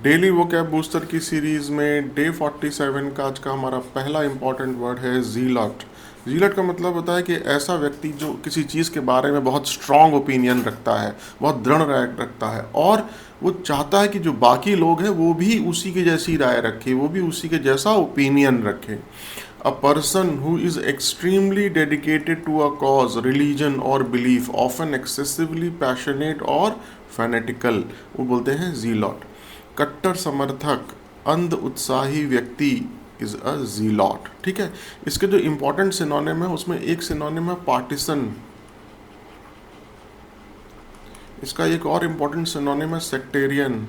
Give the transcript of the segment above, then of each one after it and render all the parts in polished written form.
Daily vocab booster की series में day 47 का आज का हमारा पहला इंपॉर्टेंट वर्ड है जीलॉट। जीलॉट का मतलब होता है कि ऐसा व्यक्ति जो किसी चीज़ के बारे में बहुत स्ट्रॉन्ग ओपिनियन रखता है, बहुत दृढ़ राय रखता है और वो चाहता है कि जो बाकी लोग हैं वो भी उसी की जैसी राय रखें, वो भी उसी के जैसा ओपिनियन रखें। A person who is extremely dedicated to a cause, religion or belief, often excessively passionate or fanatical, वो बोलते हैं zealot। कट्टर समर्थक, अंध उत्साही व्यक्ति इज अ जीलॉट। ठीक है, इसके जो इंपॉर्टेंट सिनोनिम है उसमें एक सिनोनिम है पार्टिसन, इसका एक और इंपॉर्टेंट सिनोनिम है sectarian,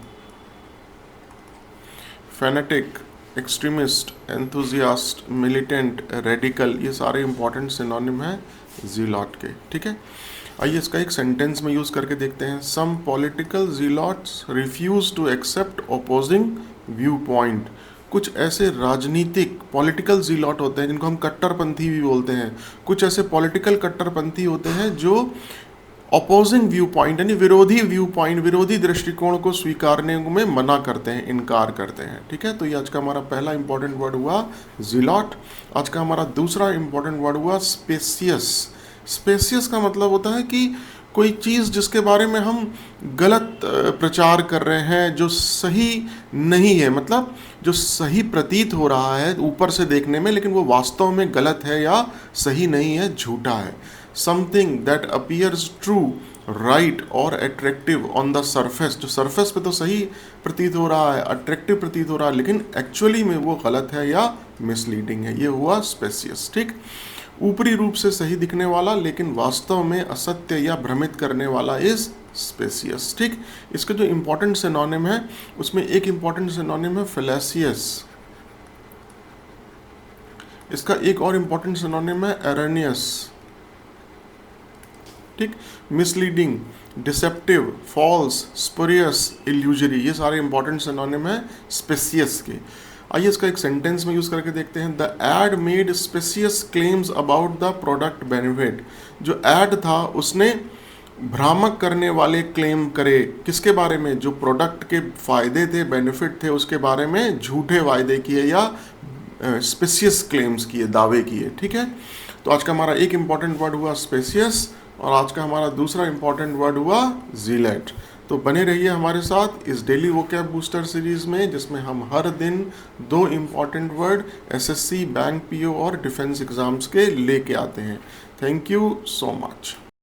fanatic, extremist, enthusiast, militant, radical, ये सारे इंपॉर्टेंट सिनोनिम है जीलॉट के। ठीक है, आइए इसका एक सेंटेंस में यूज़ करके देखते हैं। Some political zealots refuse to accept opposing view point. कुछ ऐसे राजनीतिक पॉलिटिकल जीलॉट होते हैं जिनको हम कट्टरपंथी भी बोलते हैं। कुछ ऐसे पॉलिटिकल कट्टरपंथी होते हैं जो अपोजिंग व्यू पॉइंट यानी विरोधी व्यू पॉइंट, विरोधी दृष्टिकोण को स्वीकारने में मना करते हैं, इनकार करते हैं। ठीक है, तो ये आज का हमारा पहला इंपॉर्टेंट वर्ड हुआ जीलॉट। आज का हमारा दूसरा इंपॉर्टेंट वर्ड हुआ स्पेसियस। स्पेसियस का मतलब होता है कि कोई चीज़ जिसके बारे में हम गलत प्रचार कर रहे हैं, जो सही नहीं है, मतलब जो सही प्रतीत हो रहा है ऊपर से देखने में, लेकिन वो वास्तव में गलत है या सही नहीं है, झूठा है। Something that appears true, right और अट्रैक्टिव ऑन द सरफेस, जो सरफेस पे तो सही प्रतीत हो रहा है, अट्रैक्टिव प्रतीत हो रहा है, लेकिन एक्चुअली में वो गलत है या मिसलीडिंग है, ये हुआ स्पेसियस। ठीक, ऊपरी रूप से सही दिखने वाला लेकिन वास्तव में असत्य या भ्रमित करने वाला इज स्पेसियस। ठीक, इसके जो इंपॉर्टेंट सिनोनिम है उसमें एक इंपॉर्टेंट सिनोनिम है फैलेसियस, इसका एक और इंपॉर्टेंट सिनोनिम है एरनियस। ठीक, misleading, deceptive, false, spurious, illusory, ये सारे इंपॉर्टेंट सिनोनिम है स्पेसियस के। आइए इसका एक सेंटेंस में यूज करके देखते हैं। The ad made specious claims about the product benefit. जो एड था उसने भ्रामक करने वाले क्लेम करे, किसके बारे में? जो प्रोडक्ट के फायदे थे, बेनिफिट थे, उसके बारे में झूठे वायदे किए या स्पेसियस क्लेम्स किए, दावे किए। ठीक है, तो आज का हमारा एक इंपॉर्टेंट वर्ड हुआ स्पेसियस और आज का हमारा दूसरा इंपॉर्टेंट वर्ड हुआ जीलेट। तो बने रहिए हमारे साथ इस डेली वोकैब बूस्टर सीरीज में, जिसमें हम हर दिन 2 important word SSC, bank PO और डिफेंस एग्जाम्स के लेके आते हैं। Thank you so much.